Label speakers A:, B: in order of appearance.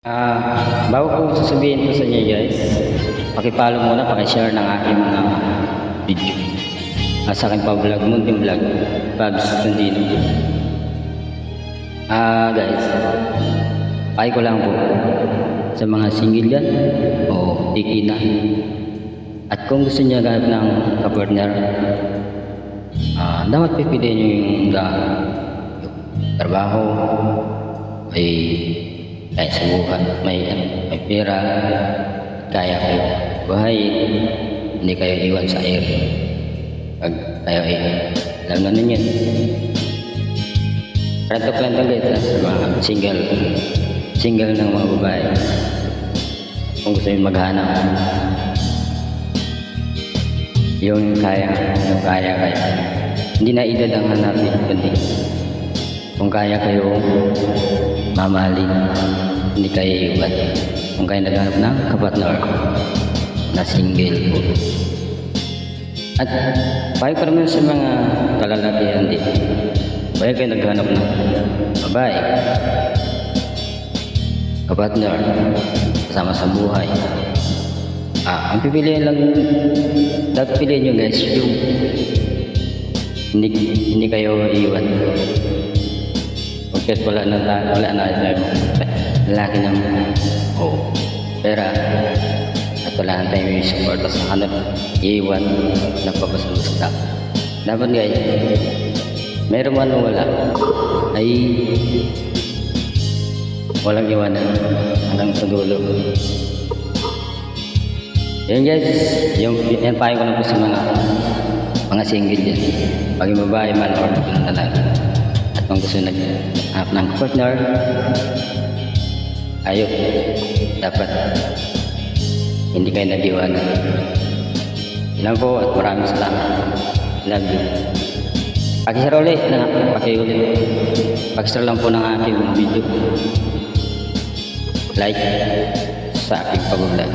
A: Bago ko sasabihin to sa inyo guys, paki-follow muna, paki-share ng aking mga video. Sa aking pa-vlog, munting vlog, Babs Tondino. Guys, paki ko lang po sa mga single yan o tiki na. At kung gusto niya ganap ng kapartner, dapat pipiliin nyo yung trabaho, kaya sa buhay, may pera, kaya kayo buhay, hindi kayo iwan sa air. Pag kayo alam na ninyo. Kwento guys sa mga single ng mga babae. Kung gusto nyo maghanap, yung kaya kayo. Hindi na edad ang hanapin, kundi kung kaya kayo mamahalin, hindi kayo iwan. Kung kayo naghanap ng kapartner na single po. At pahay ko naman sa mga kalalakihan dito, pahay kayo naghanap ng babae, kapartner, kasama sa buhay. Ang pipiliin lang, dapat piliin nyo guys, yung hindi kayo iwan. Kasi wala na lalaki ng pera at wala na tayo yung support sa hanap iiwan nagpapasulusta. Dapat guys, meron man o wala ay walang iwanan hanggang sa dulo. Yan guys, yan pahay ko lang po sa mga single dyan, pag yung babae man or talaga. Kung gusto nag-hanap ng partner, dapat hindi kayo nag-iwanan. Ilan po at maraming salamat. Love you. Pakishare ulit pakishare lang po ng aking video, like sa aking pag-vlog.